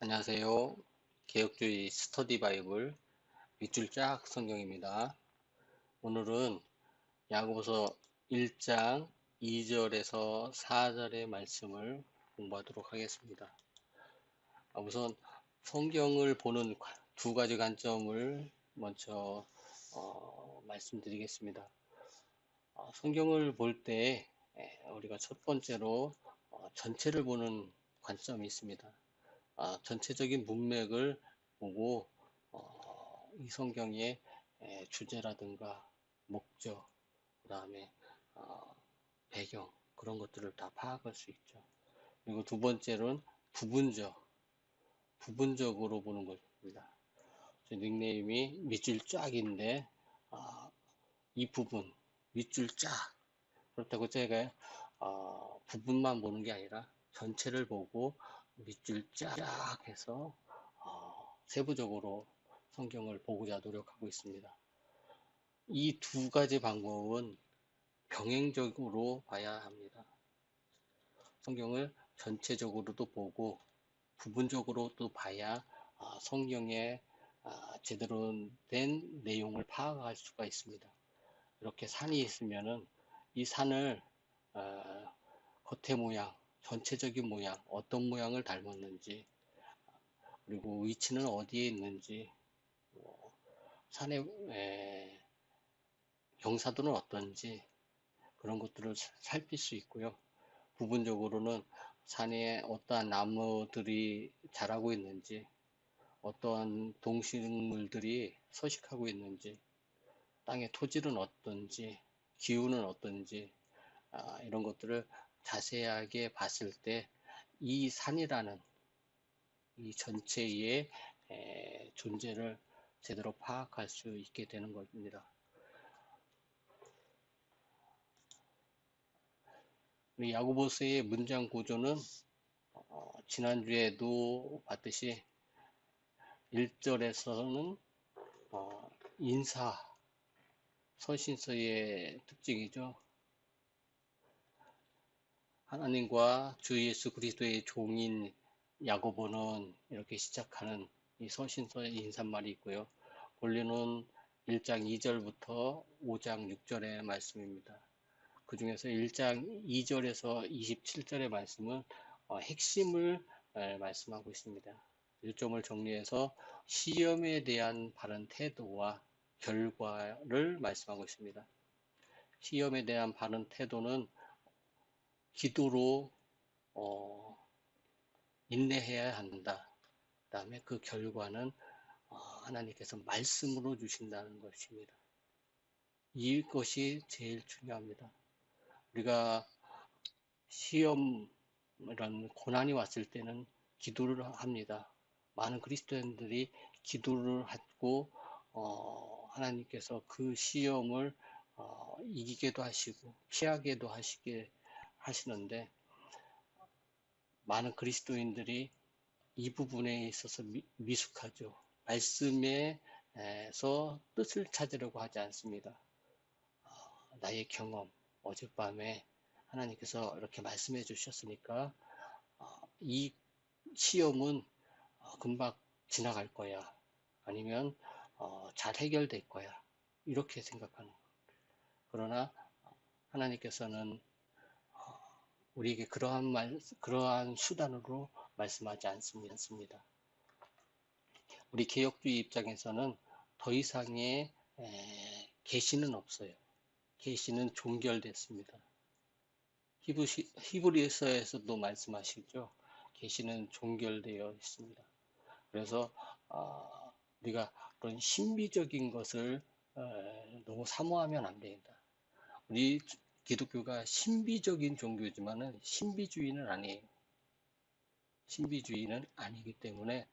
안녕하세요. 개혁주의 스터디 바이블 밑줄 쫙 성경입니다. 오늘은 야고보서 1장 2절에서 4절의 말씀을 공부하도록 하겠습니다. 우선 성경을 보는 두 가지 관점을 먼저 말씀드리겠습니다. 성경을 볼 때 우리가 첫 번째로 전체를 보는 관점이 있습니다. 전체적인 문맥을 보고 이 성경의 주제라든가 목적, 그 다음에 배경 그런 것들을 다 파악할 수 있죠. 그리고 두 번째로는 부분적으로 보는 것입니다. 제 닉네임이 밑줄 쫙인데 이 부분 밑줄 쫙 그렇다고 제가 부분만 보는 게 아니라 전체를 보고 밑줄 쫙 해서 세부적으로 성경을 보고자 노력하고 있습니다. 이 두 가지 방법은 병행적으로 봐야 합니다. 성경을 전체적으로도 보고 부분적으로도 봐야 성경의 제대로 된 내용을 파악할 수가 있습니다. 이렇게 산이 있으면은 이 산을 겉의 모양, 전체적인 모양, 어떤 모양을 닮았는지, 그리고 위치는 어디에 있는지, 산의 경사도는 어떤지 그런 것들을 살필 수 있고요. 부분적으로는 산에 어떠한 나무들이 자라고 있는지, 어떠한 동식물들이 서식하고 있는지, 땅의 토질은 어떤지, 기후는 어떤지, 이런 것들을 자세하게 봤을 때 이 산이라는 이 전체의 존재를 제대로 파악할 수 있게 되는 겁니다. 우리 야고보서의 문장 구조는 지난주에도 봤듯이 1절에서는 인사, 서신서의 특징이죠. 하나님과 주 예수 그리스도의 종인 야고보는 이렇게 시작하는 이 서신서의 인사말이 있고요. 본문은 1장 2절부터 5장 6절의 말씀입니다. 그 중에서 1장 2절에서 27절의 말씀은 핵심을 말씀하고 있습니다. 요점을 정리해서 시험에 대한 바른 태도와 결과를 말씀하고 있습니다. 시험에 대한 바른 태도는 기도로 인내해야 한다. 그 다음에 그 결과는 하나님께서 말씀으로 주신다는 것입니다. 이것이 제일 중요합니다. 우리가 시험 이런 고난이 왔을 때는 기도를 합니다. 많은 그리스도인들이 기도를 하고 하나님께서 그 시험을 이기게도 하시고 피하게도 하시게 하시는데 많은 그리스도인들이 이 부분에 있어서 미숙하죠. 말씀에서 뜻을 찾으려고 하지 않습니다. 나의 경험, 어젯밤에 하나님께서 이렇게 말씀해 주셨으니까 이 시험은 금방 지나갈 거야. 아니면 잘 해결될 거야. 이렇게 생각하는 거예요. 그러나 하나님께서는 우리에게 그러한 수단으로 말씀하지 않습니다. 우리 개혁주의 입장에서는 더 이상의 계시는 없어요. 계시는 종결됐습니다. 히브리서에서도 말씀하시죠. 계시는 종결되어 있습니다. 그래서 우리가 그런 신비적인 것을 너무 사모하면 안 된다. 우리 기독교가 신비적인 종교지만은 신비주의는 아니에요. 신비주의는 아니기 때문에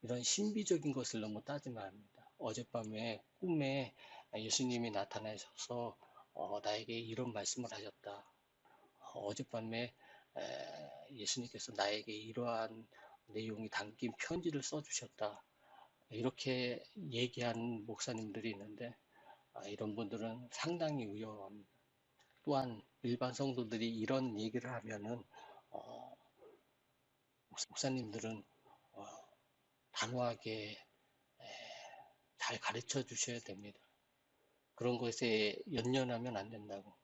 이런 신비적인 것을 너무 따지면 안 합니다. 어젯밤에 꿈에 예수님이 나타나셔서 나에게 이런 말씀을 하셨다. 어젯밤에 예수님께서 나에게 이러한 내용이 담긴 편지를 써주셨다. 이렇게 얘기하는 목사님들이 있는데 이런 분들은 상당히 위험합니다. 또한 일반 성도들이 이런 얘기를 하면은 목사님들은 단호하게 잘 가르쳐 주셔야 됩니다. 그런 것에 연연하면 안 된다고.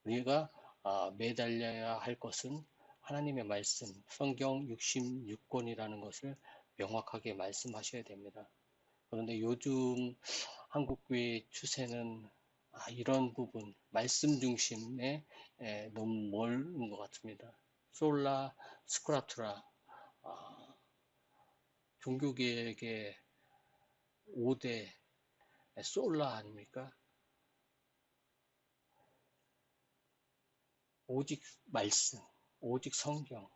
우리가 매달려야 할 것은 하나님의 말씀, 성경 66권이라는 것을 명확하게 말씀하셔야 됩니다. 그런데 요즘 한국교회의 추세는 이런 부분, 말씀 중심에 너무 멀은 것 같습니다. 솔라 스크라투라, 종교개혁의 5대 솔라 아닙니까? 오직 말씀, 오직 성경.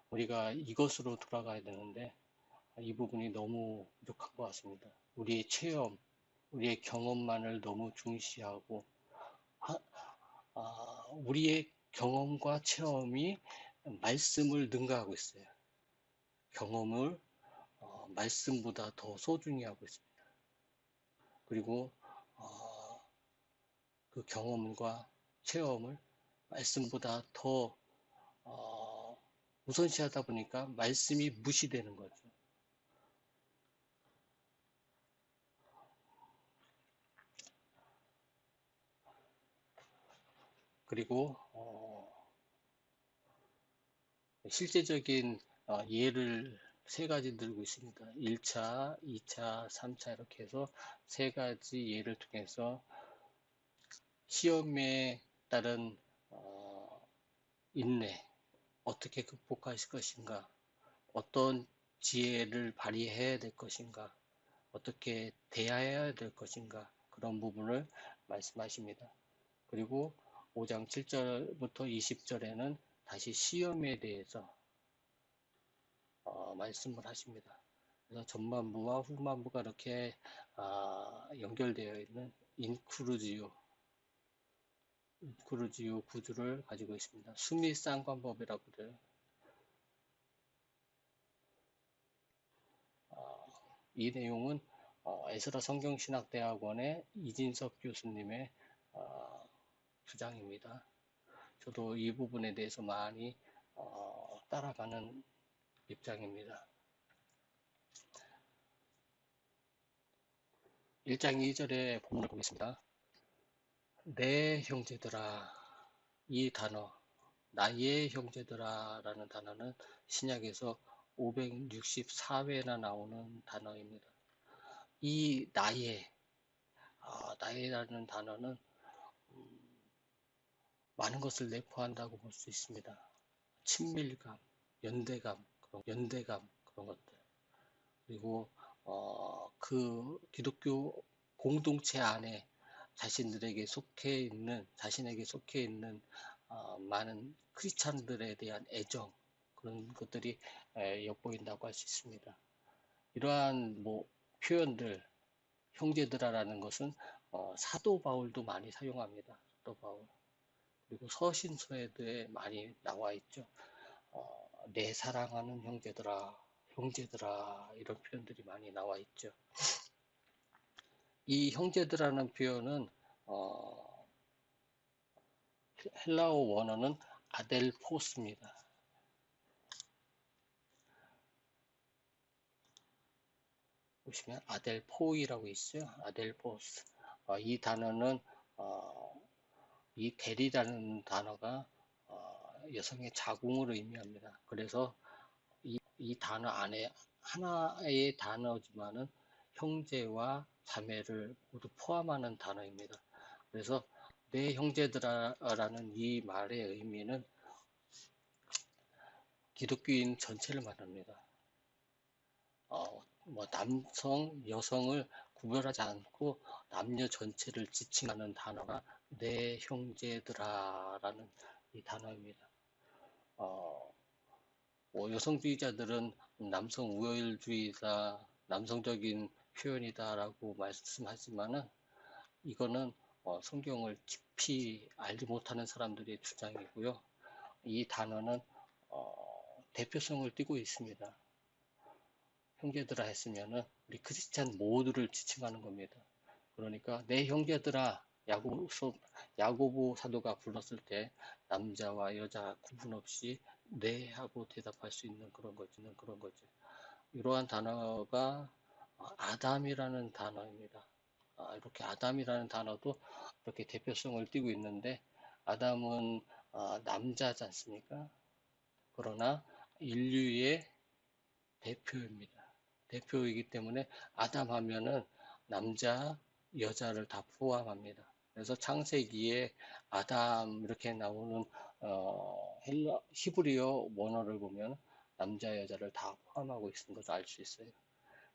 우리가 이것으로 돌아가야 되는데 이 부분이 너무 부족한 것 같습니다. 우리의 체험, 우리의 경험만을 너무 중시하고 우리의 경험과 체험이 말씀을 능가하고 있어요. 경험을 말씀보다 더 소중히 하고 있습니다. 그리고 그 경험과 체험을 말씀보다 더 우선시하다 보니까 말씀이 무시되는 거죠. 그리고 실제적인 예를 세 가지 들고 있습니다. 1차, 2차, 3차 이렇게 해서 세 가지 예를 통해서 시험에 따른 인내, 어떻게 극복할 것인가, 어떤 지혜를 발휘해야 될 것인가, 어떻게 대해야 될 것인가, 그런 부분을 말씀하십니다. 그리고 5장 7절부터 20절에는 다시 시험에 대해서 말씀을 하십니다. 그래서 전반부와 후반부가 이렇게 연결되어 있는 인크루지오 구조를 가지고 있습니다. 수미 쌍관법이라고 그래요. 이 내용은 에스라 성경신학대학원의 이진석 교수님의 주장입니다. 저도 이 부분에 대해서 많이 따라가는 입장입니다. 1장 2절의 본문을 보겠습니다. 내 형제들아, 이 단어 나의 형제들아 라는 단어는 신약에서 564회나 나오는 단어입니다. 이 나의라는 단어는 많은 것을 내포한다고 볼 수 있습니다. 친밀감, 연대감 그런 것들. 그리고 그 기독교 공동체 안에 자신에게 속해 있는 많은 크리스찬들에 대한 애정, 그런 것들이 엿보인다고 할 수 있습니다. 이러한 표현들, 형제들아라는 것은 사도 바울도 많이 사용합니다. 사도 바울. 그리고 서신서에도 많이 나와 있죠. 내 사랑하는 형제들아 이런 표현들이 많이 나와 있죠. 이 형제들아라는 표현은 헬라어 원어는 아델포스입니다. 보시면 아델포이라고 있어요. 아델포스. 이 단어는 이 델이라는 단어가 여성의 자궁을 의미합니다. 그래서 이 단어 안에 하나의 단어지만은 형제와 자매를 모두 포함하는 단어입니다. 그래서 내 형제들아라는 이 말의 의미는 기독교인 전체를 말합니다. 남성, 여성을 구별하지 않고 남녀 전체를 지칭하는 단어가 내 형제들아라는 이 단어입니다. 여성주의자들은 남성 우월주의다, 남성적인 표현이다라고 말씀하지만은 이거는 성경을 깊이 알지 못하는 사람들의 주장이고요. 이 단어는 대표성을 띠고 있습니다. 형제들아 했으면은 우리 크리스찬 모두를 지칭하는 겁니다. 그러니까 내 형제들아, 야고보 사도가 불렀을 때 남자와 여자 구분 없이 네 하고 대답할 수 있는 그런 거죠. 이러한 단어가 아담이라는 단어입니다. 이렇게 아담이라는 단어도 이렇게 대표성을 띠고 있는데, 아담은 남자지 않습니까? 그러나 인류의 대표입니다. 대표이기 때문에 아담 하면은 남자, 여자를 다 포함합니다. 그래서 창세기에 아담 이렇게 나오는 히브리어 원어를 보면 남자, 여자를 다 포함하고 있는 것을 알 수 있어요.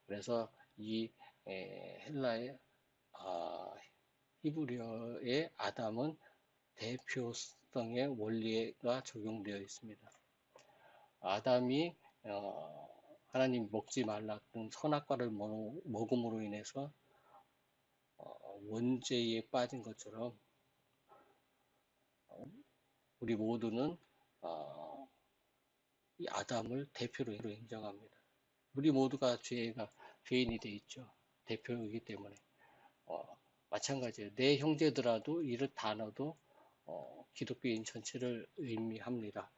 그래서 이 헬라의 히브리어의 아담은 대표성의 원리가 적용되어 있습니다. 아담이 하나님 먹지 말랐던 선악과를 먹음으로 인해서 원죄에 빠진 것처럼 우리 모두는 이 아담을 대표로 인정합니다. 우리 모두가 죄인이 돼 있죠. 대표이기 때문에. 마찬가지예요. 내 형제더라도 이런 단어도 기독교인 전체를 의미합니다.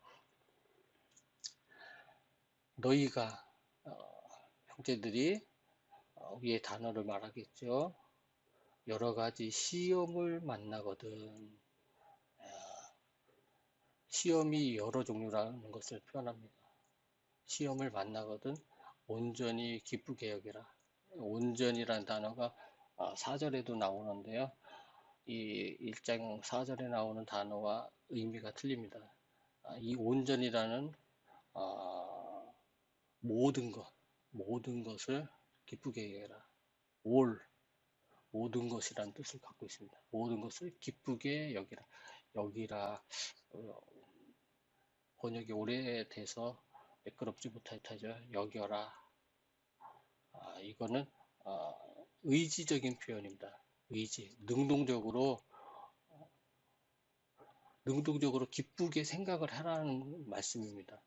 너희가 형제들이 위에 단어를 말하겠죠. 여러 가지 시험을 만나거든. 시험이 여러 종류라는 것을 표현합니다. 시험을 만나거든 온전히 기쁘게 여기라. 온전이라는 단어가 4절에도 나오는데요. 이 1장 4절에 나오는 단어와 의미가 틀립니다. 이 온전이라는 모든 것을 기쁘게 여기라. 모든 것이라는 뜻을 갖고 있습니다. 모든 것을 기쁘게 여기라. 번역이 오래돼서 매끄럽지 못하죠. 여겨라. 이거는 의지적인 표현입니다. 의지, 능동적으로 기쁘게 생각을 하라는 말씀입니다.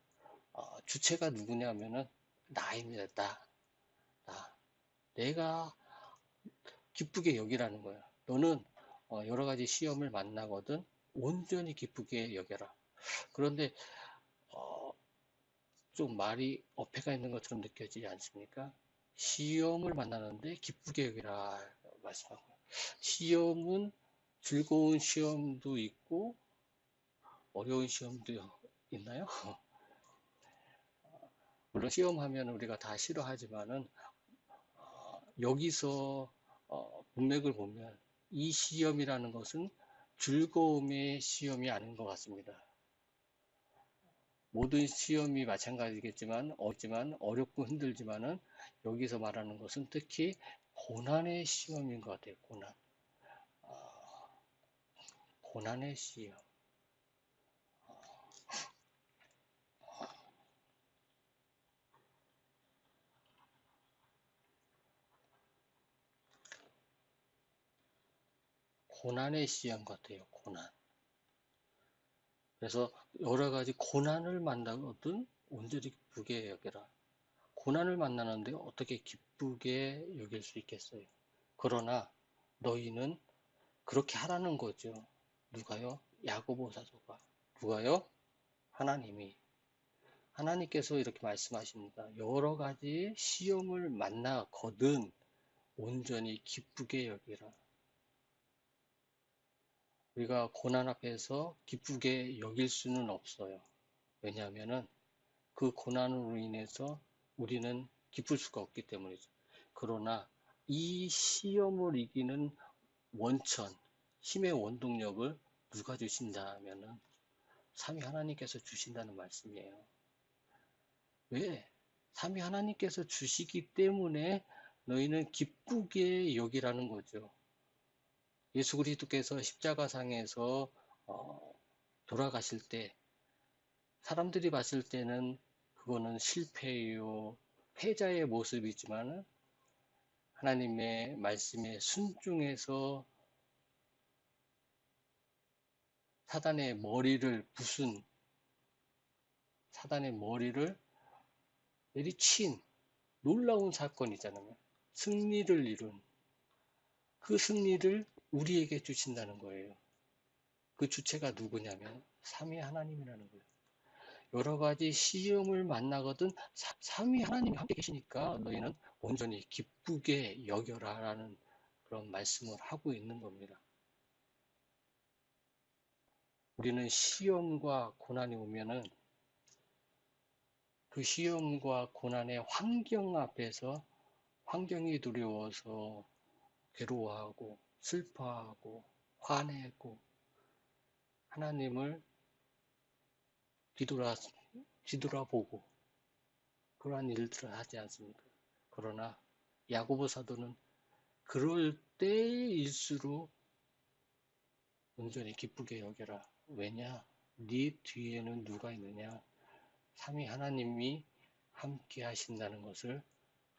주체가 누구냐면은 나입니다. 나. 내가 기쁘게 여기라는 거예요. 너는 여러 가지 시험을 만나거든 온전히 기쁘게 여겨라. 그런데 좀 말이 어폐가 있는 것처럼 느껴지지 않습니까? 시험을 만나는데 기쁘게 여기라 말씀하고, 시험은 즐거운 시험도 있고 어려운 시험도 있나요? 물론 시험하면 우리가 다 싫어하지만은 여기서 문맥을 보면 이 시험이라는 것은 즐거움의 시험이 아닌 것 같습니다. 모든 시험이 마찬가지겠지만 어렵고 힘들지만은 여기서 말하는 것은 특히 고난의 시험인 것 같아요. 고난의 시험. 고난의 시험 같아요. 고난. 그래서 여러 가지 고난을 만나거든 온전히 기쁘게 여겨라. 고난을 만나는데 어떻게 기쁘게 여길 수 있겠어요? 그러나 너희는 그렇게 하라는 거죠. 누가요? 야고보 사도가. 누가요? 하나님께서 이렇게 말씀하십니다. 여러 가지 시험을 만나거든 온전히 기쁘게 여기라. 우리가 고난 앞에서 기쁘게 여길 수는 없어요. 왜냐하면은 그 고난으로 인해서 우리는 기쁠 수가 없기 때문이죠. 그러나 이 시험을 이기는 원천, 힘의 원동력을 누가 주신다면은 삼위 하나님께서 주신다는 말씀이에요. 왜? 삼위 하나님께서 주시기 때문에 너희는 기쁘게 여기라는 거죠. 예수 그리스도께서 십자가상에서 돌아가실 때 사람들이 봤을 때는 그거는 실패요, 패자의 모습이지만 하나님의 말씀에 순종해서 사단의 머리를 내리친 놀라운 사건이잖아요. 승리를 이룬 그 승리를 우리에게 주신다는 거예요. 그 주체가 누구냐면 삼위 하나님이라는 거예요. 여러 가지 시험을 만나거든 삼위 하나님이 함께 계시니까 너희는 온전히 기쁘게 여겨라라는 그런 말씀을 하고 있는 겁니다. 우리는 시험과 고난이 오면은 그 시험과 고난의 환경 앞에서 환경이 두려워서 괴로워하고 슬퍼하고 화내고 하나님을 뒤돌아보고 그러한 일들을 하지 않습니까? 그러나 야고보 사도는 그럴 때일수록 온전히 기쁘게 여겨라. 왜냐? 네 뒤에는 누가 있느냐? 삼위 하나님이 함께 하신다는 것을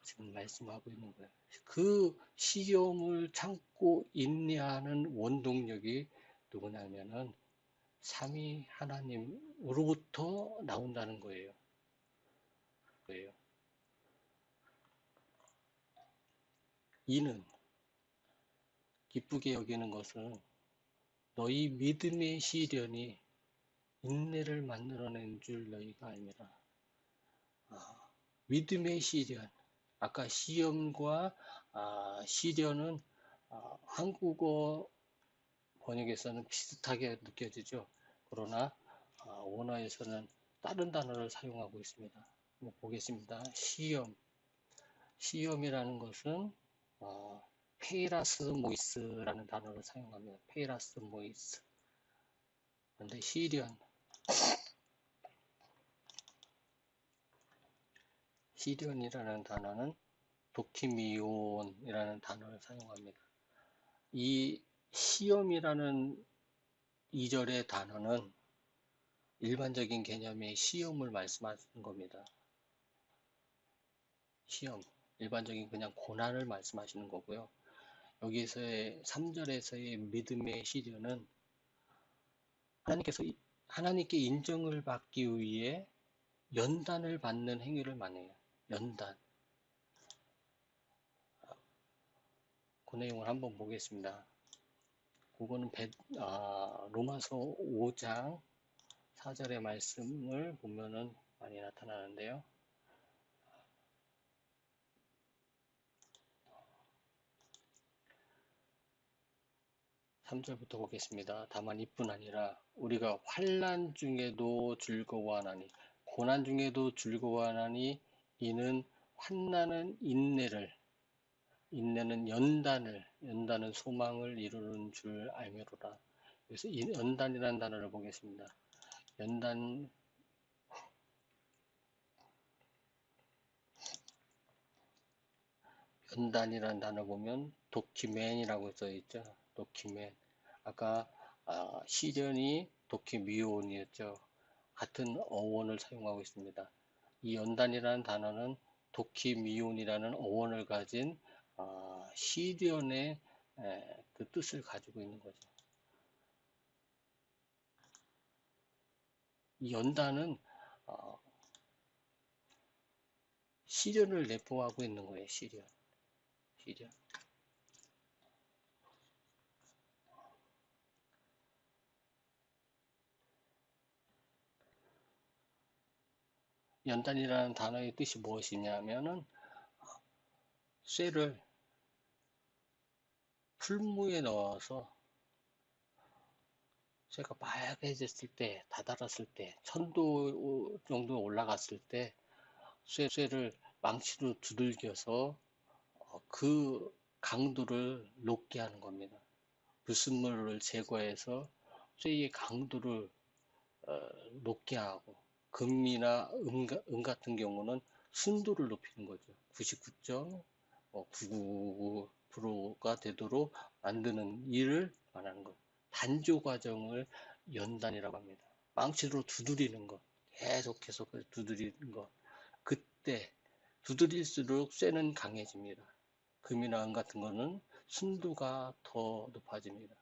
지금 말씀하고 있는 거예요. 그 시험을 참고 인내하는 원동력이 누구냐면은 삼위 하나님으로부터 나온다는 거예요. 이는 기쁘게 여기는 것은 너희 믿음의 시련이 인내를 만들어낸 줄 너희가 알미라. 믿음의 시련. 아까 시험과 시련은 한국어 번역에서는 비슷하게 느껴지죠. 그러나 원어에서는 다른 단어를 사용하고 있습니다. 한번 보겠습니다. 시험. 시험이라는 것은 페이라스모이스라는 단어를 사용합니다. 페이라스모이스. 그런데 시련이라는 단어는 도키미온이라는 단어를 사용합니다. 이 시험이라는 2절의 단어는 일반적인 개념의 시험을 말씀하시는 겁니다. 시험, 일반적인 그냥 고난을 말씀하시는 거고요. 여기서의 3절에서의 믿음의 시련은 하나님께 인정을 받기 위해 연단을 받는 행위를 말해요. 연단. 그 내용을 한번 보겠습니다. 그거는 로마서 5장 4절의 말씀을 보면은 많이 나타나는데요. 3절부터 보겠습니다. 다만 이뿐 아니라 우리가 환난 중에도 즐거워하나니 고난 중에도 즐거워하나니 이는 환난은 인내는 연단은 소망을 이루는 줄 알미로라. 그래서 연단이라는 단어를 보겠습니다. 연단이라는 단어 보면 도키맨이라고 써 있죠. 도키맨. 아까 시련이 도키미온이었죠. 같은 어원을 사용하고 있습니다. 이 연단이라는 단어는 도키미온이라는 어원을 가진 시련의 그 뜻을 가지고 있는 거죠. 이 연단은 시련을 내포하고 있는 거예요. 시련. 연단이라는 단어의 뜻이 무엇이냐면은 쇠를 풀무에 넣어서 쇠가 빨개졌을 때, 다다랐을 때, 1000도 정도 올라갔을 때 쇠를 망치로 두들겨서 그 강도를 높게 하는 겁니다. 불순물을 제거해서 쇠의 강도를 높게 하고, 금이나 은 같은 경우는 순도를 높이는 거죠. 99.999%가 되도록 만드는 일을 말하는 것. 단조 과정을 연단이라고 합니다. 망치로 두드리는 것. 계속해서 두드리는 것. 그때 두드릴수록 쇠는 강해집니다. 금이나 은 같은 거는 순도가 더 높아집니다.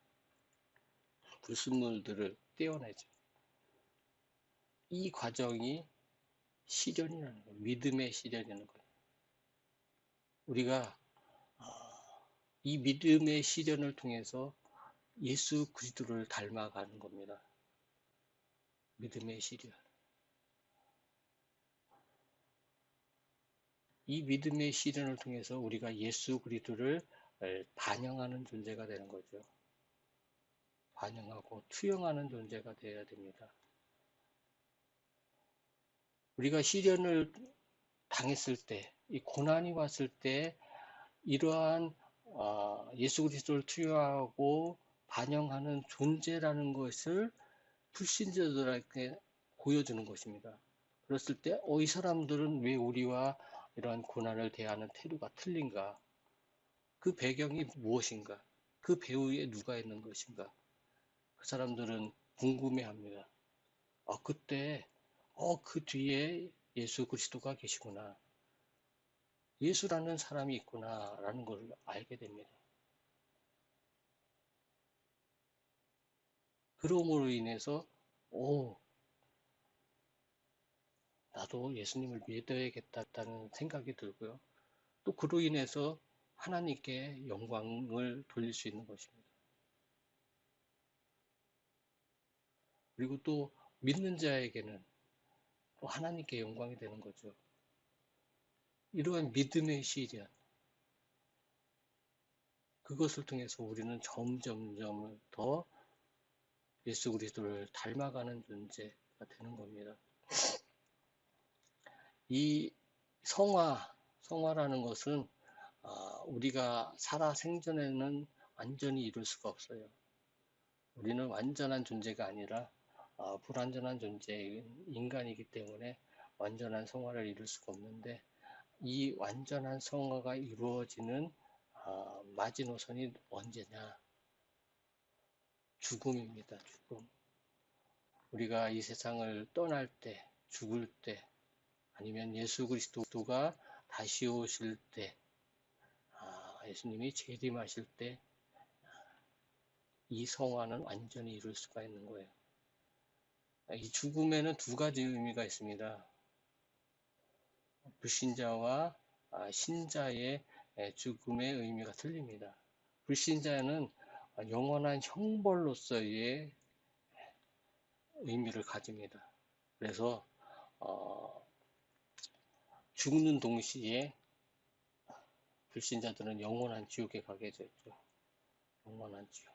불순물들을 떼어내죠. 이 과정이 시련이라는 거예요. 믿음의 시련이라는 거예요. 우리가 이 믿음의 시련을 통해서 예수 그리스도를 닮아가는 겁니다. 믿음의 시련. 이 믿음의 시련을 통해서 우리가 예수 그리스도를 반영하는 존재가 되는 거죠. 반영하고 투영하는 존재가 되어야 됩니다. 우리가 시련을 당했을 때, 이 고난이 왔을 때 이러한 예수 그리스도를 투영하고 반영하는 존재라는 것을 불신자들에게 보여주는 것입니다. 그랬을 때, 이 사람들은 왜 우리와 이러한 고난을 대하는 태도가 틀린가? 그 배경이 무엇인가? 그 배후에 누가 있는 것인가? 그 사람들은 궁금해합니다. 그때, 그 뒤에 예수 그리스도가 계시구나. 예수라는 사람이 있구나라는 걸 알게 됩니다. 그러므로 인해서 나도 예수님을 믿어야겠다는 생각이 들고요. 또 그로 인해서 하나님께 영광을 돌릴 수 있는 것입니다. 그리고 또 믿는 자에게는 또 하나님께 영광이 되는 거죠. 이러한 믿음의 시련, 그것을 통해서 우리는 점점점 더 예수 그리스도를 닮아가는 존재가 되는 겁니다. 이 성화라는 것은 우리가 살아 생전에는 완전히 이룰 수가 없어요. 우리는 완전한 존재가 아니라 불완전한 존재인 인간이기 때문에 완전한 성화를 이룰 수가 없는데, 이 완전한 성화가 이루어지는 마지노선이 언제냐? 죽음입니다. 죽음. 우리가 이 세상을 떠날 때, 죽을 때, 아니면 예수 그리스도가 다시 오실 때, 예수님이 재림하실 때, 이 성화는 완전히 이룰 수가 있는 거예요. 이 죽음에는 두 가지 의미가 있습니다. 불신자와 신자의 죽음의 의미가 틀립니다. 불신자는 영원한 형벌로서의 의미를 가집니다. 그래서 죽는 동시에 불신자들은 영원한 지옥에 가게 되죠. 영원한 지옥.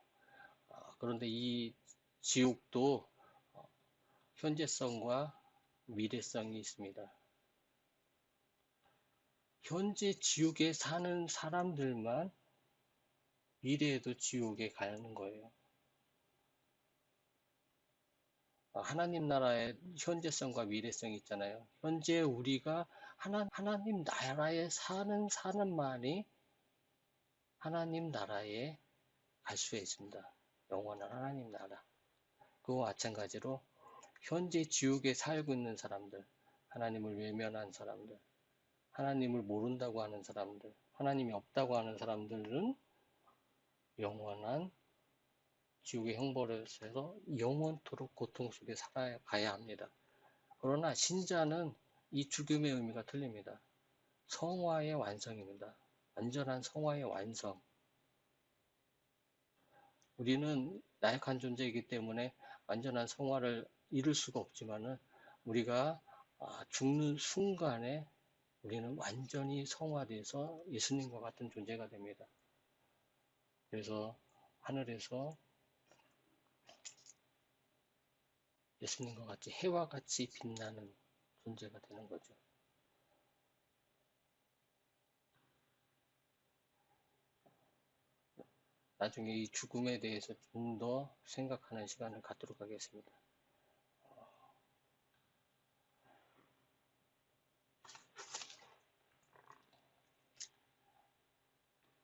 그런데 이 지옥도 현재성과 미래성이 있습니다. 현재 지옥에 사는 사람들만 미래에도 지옥에 가는 거예요. 하나님 나라의 현재성과 미래성이 있잖아요. 현재 우리가 하나님 나라에 사는 사람만이 하나님 나라에 갈 수 있습니다. 영원한 하나님 나라. 그와 마찬가지로 현재 지옥에 살고 있는 사람들, 하나님을 외면한 사람들, 하나님을 모른다고 하는 사람들, 하나님이 없다고 하는 사람들은 영원한 지옥의 형벌에서 영원토록 고통 속에 살아가야 합니다. 그러나 신자는 이 죽음의 의미가 틀립니다. 성화의 완성입니다. 완전한 성화의 완성. 우리는 나약한 존재이기 때문에 완전한 성화를 이룰 수가 없지만은, 우리가 죽는 순간에 우리는 완전히 성화돼서 예수님과 같은 존재가 됩니다. 그래서 하늘에서 예수님과 같이 해와 같이 빛나는 존재가 되는 거죠. 나중에 이 죽음에 대해서 좀 더 생각하는 시간을 갖도록 하겠습니다.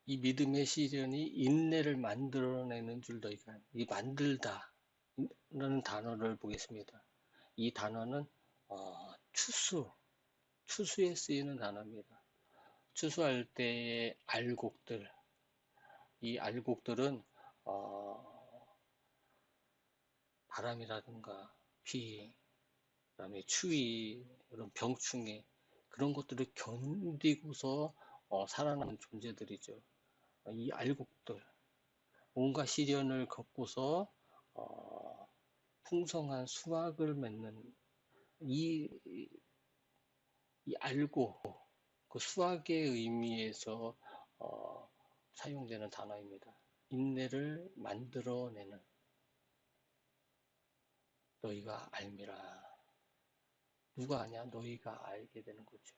이 믿음의 시련이 인내를 만들어내는 줄도 이 만들다 라는 단어를 보겠습니다. 이 단어는 추수에 쓰이는 단어입니다. 추수할 때의 알곡들, 이 알곡들은 바람이라든가 비, 그다음에 추위, 이런 병충해, 그런 것들을 견디고서 살아남는 존재들이죠. 이 알곡들, 온갖 시련을 겪고서 풍성한 수확을 맺는 이 알곡, 그 수학의 의미에서 사용되는 단어입니다. 인내를 만들어내는 너희가 알미라. 누가 아냐? 너희가 알게 되는 거죠.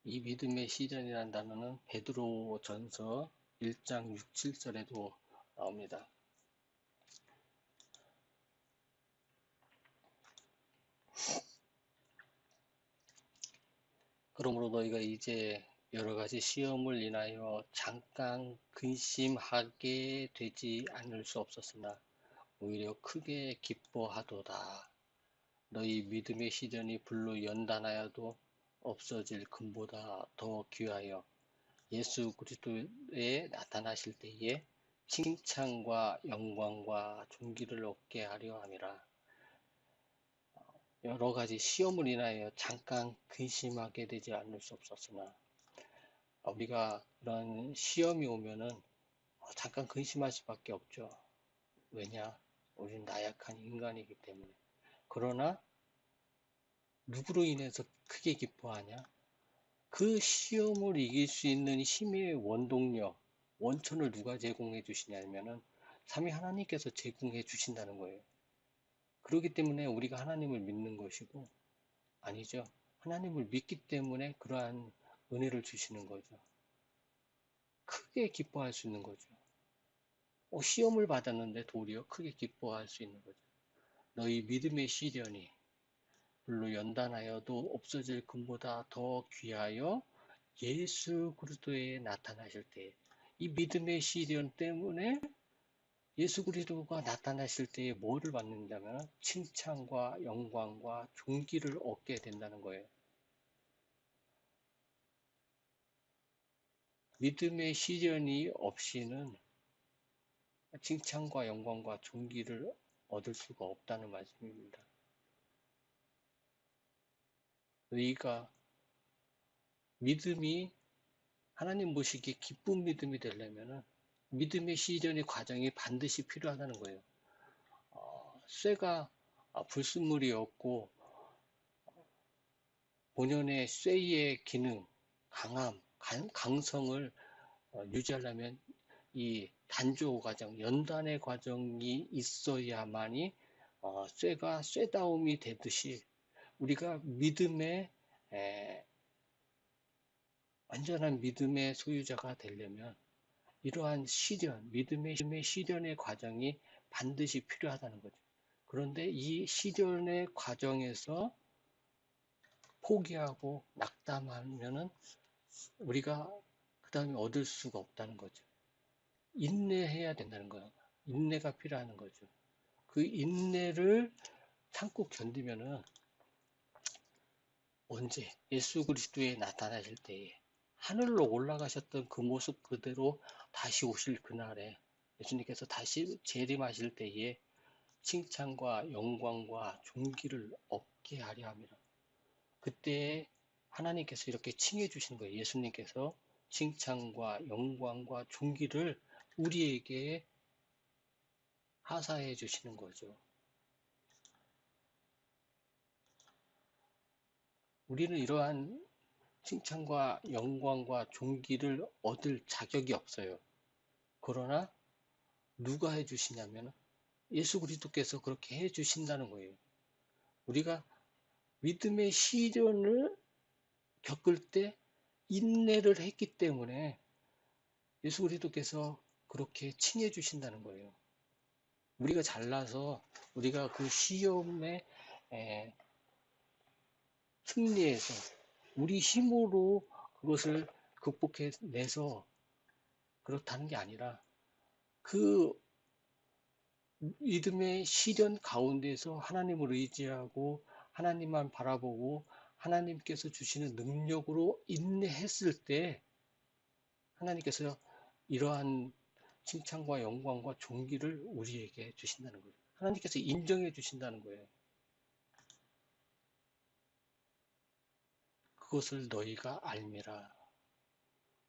이 믿음의 시련이라는 단어는 베드로 전서 1장 6, 7절에도 나옵니다. 그러므로 너희가 이제 여러 가지 시험을 인하여 잠깐 근심하게 되지 않을 수 없었으나 오히려 크게 기뻐하도다. 너희 믿음의 시련이 불로 연단하여도 없어질 금보다 더 귀하여 예수 그리스도에 나타나실 때에 칭찬과 영광과 존귀를 얻게 하려 함이라. 여러 가지 시험을 인하여 잠깐 근심하게 되지 않을 수 없었으나 우리가 그런 시험이 오면은 잠깐 근심할 수밖에 없죠. 왜냐? 우리는 나약한 인간이기 때문에. 그러나 누구로 인해서 크게 기뻐하냐? 그 시험을 이길 수 있는 힘의 원동력, 원천을 누가 제공해 주시냐면은 삼위 하나님께서 제공해 주신다는 거예요. 그렇기 때문에 우리가 하나님을 믿는 것이고, 아니죠. 하나님을 믿기 때문에 그러한 은혜를 주시는 거죠. 크게 기뻐할 수 있는 거죠. 시험을 받았는데 도리어 크게 기뻐할 수 있는 거죠. 너희 믿음의 시련이 불로 연단하여도 없어질 금보다 더 귀하여 예수 그리스도에 나타나실 때, 이 믿음의 시련 때문에 예수 그리스도가 나타나실 때에 뭐를 받는다면 칭찬과 영광과 존귀를 얻게 된다는 거예요. 믿음의 시련이 없이는 칭찬과 영광과 존귀를 얻을 수가 없다는 말씀입니다. 너희가 믿음이 하나님 보시기에 기쁜 믿음이 되려면 믿음의 시련의 과정이 반드시 필요하다는 거예요. 쇠가 불순물이었고 본연의 쇠의 기능, 강함, 강성을 유지하려면 이 단조 과정, 연단의 과정이 있어야만이 쇠가 쇠다움이 되듯이 우리가 믿음의 완전한 믿음의 소유자가 되려면 이러한 시련, 믿음의 시련의 과정이 반드시 필요하다는 거죠. 그런데 이 시련의 과정에서 포기하고 낙담하면은 우리가 그 다음에 얻을 수가 없다는 거죠. 인내해야 된다는 거예요. 인내가 필요한 거죠. 그 인내를 참고 견디면은 언제 예수 그리스도에 나타나실 때에 하늘로 올라가셨던 그 모습 그대로 다시 오실 그날에 예수님께서 다시 재림하실 때에 칭찬과 영광과 존귀를 얻게 하려 함이라. 그때 하나님께서 이렇게 칭해 주시는 거예요. 예수님께서 칭찬과 영광과 존귀를 우리에게 하사해 주시는 거죠. 우리는 이러한 칭찬과 영광과 존귀를 얻을 자격이 없어요. 그러나 누가 해주시냐면 예수 그리스도께서 그렇게 해주신다는 거예요. 우리가 믿음의 시련을 겪을 때 인내를 했기 때문에 예수 그리스도께서 그렇게 칭해 주신다는 거예요. 우리가 잘나서 우리가 그 시험에 승리해서 우리 힘으로 그것을 극복해내서 그렇다는 게 아니라 그 믿음의 시련 가운데서 하나님을 의지하고 하나님만 바라보고 하나님께서 주시는 능력으로 인내했을 때 하나님께서 이러한 칭찬과 영광과 존귀를 우리에게 주신다는 거예요. 하나님께서 인정해 주신다는 거예요. 그것을 너희가 알미라.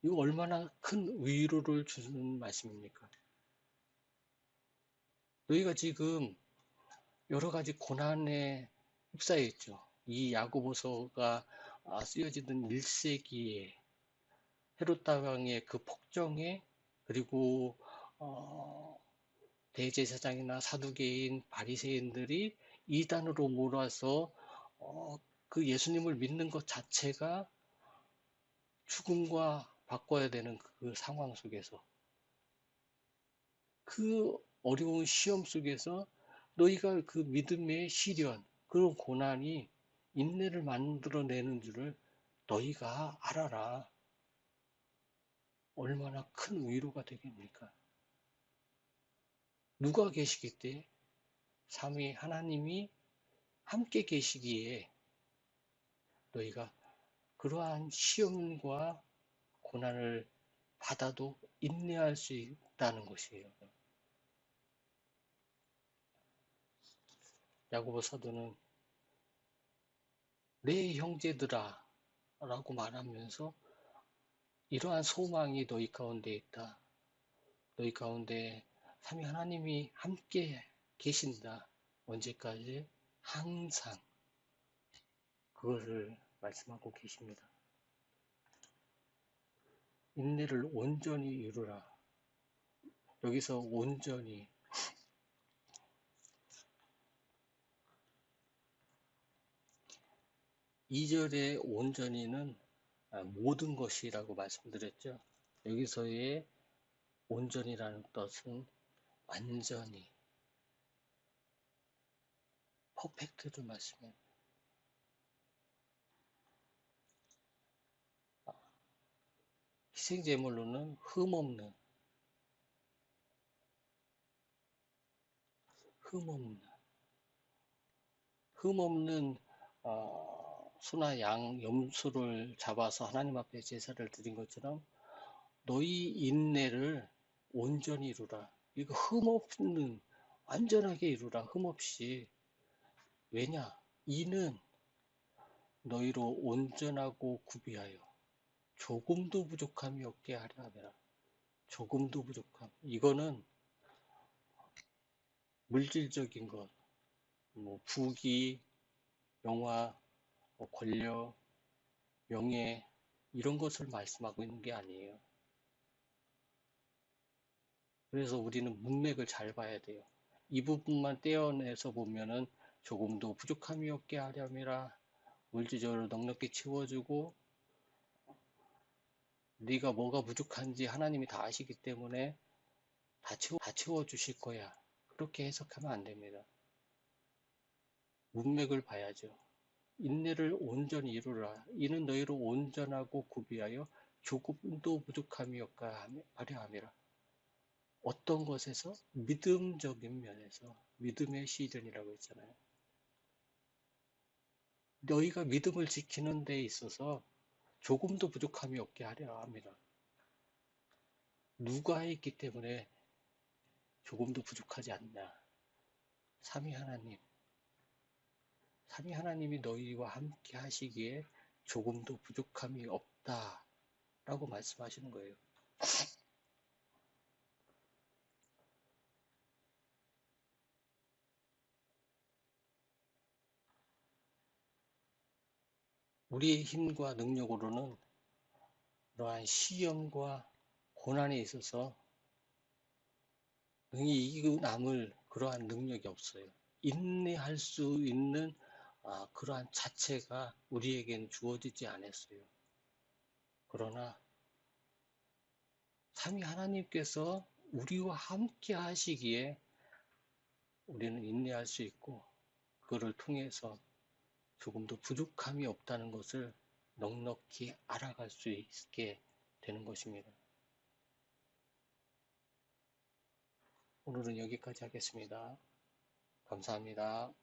이거 얼마나 큰 위로를 주는 말씀입니까? 너희가 지금 여러 가지 고난에 휩싸여 있죠. 이 야고보서가 쓰여지던 1세기에 헤롯 다왕의 그 폭정에, 그리고 어, 대제사장이나 사두개인 바리새인들이 이단으로 몰아서 어, 그 예수님을 믿는 것 자체가 죽음과 바꿔야 되는 그 상황 속에서, 그 어려운 시험 속에서 너희가 그 믿음의 시련, 그런 고난이 인내를 만들어내는 줄을 너희가 알아라. 얼마나 큰 위로가 되겠습니까? 누가 계시겠대? 삼위 하나님이 함께 계시기에 너희가 그러한 시험과 고난을 받아도 인내할 수 있다는 것이에요. 야고보 사도는 내 형제들아 라고 말하면서 이러한 소망이 너희 가운데 있다. 너희 가운데 삼위 하나님이 함께 계신다. 언제까지? 항상. 그것을 말씀하고 계십니다. 인내를 온전히 이루라. 여기서 온전히, 2절의 온전히는 모든 것이라고 말씀드렸죠. 여기서의 온전이라는 뜻은 완전히, 퍼펙트를 말씀해요. 희생제물로는 흠없는, 흠없는, 흠없는 소나 양, 염소를 잡아서 하나님 앞에 제사를 드린 것처럼 너희 인내를 온전히 이루라. 이거 흠없는, 완전하게 이루라. 흠없이. 왜냐? 이는 너희로 온전하고 구비하여 조금도 부족함이 없게 하려 함이라. 조금도 부족함. 이거는 물질적인 것, 뭐 부귀, 영화, 뭐 권력, 명예, 이런 것을 말씀하고 있는 게 아니에요. 그래서 우리는 문맥을 잘 봐야 돼요. 이 부분만 떼어내서 보면은 조금도 부족함이 없게 하렴이라, 물질적으로 넉넉히 채워주고, 네가 뭐가 부족한지 하나님이 다 아시기 때문에 다 채워주실 거야. 그렇게 해석하면 안 됩니다. 문맥을 봐야죠. 인내를 온전히 이루라. 이는 너희로 온전하고 구비하여 조금도 부족함이 없게 하려 함이라. 어떤 것에서? 믿음적인 면에서. 믿음의 시련이라고 했잖아요. 너희가 믿음을 지키는 데 있어서 조금도 부족함이 없게 하려 합니다. 누가 있기 때문에 조금도 부족하지 않냐? 삼위 하나님. 삼위 하나님이 너희와 함께 하시기에 조금도 부족함이 없다라고 말씀하시는 거예요. 우리의 힘과 능력으로는 그러한 시험과 고난에 있어서 능히 이기고 남을 그러한 능력이 없어요. 인내할 수 있는 그러한 자체가 우리에겐 주어지지 않았어요. 그러나 삼위 하나님께서 우리와 함께 하시기에 우리는 인내할 수 있고, 그를 통해서 조금도 부족함이 없다는 것을 넉넉히 알아갈 수 있게 되는 것입니다. 오늘은 여기까지 하겠습니다. 감사합니다.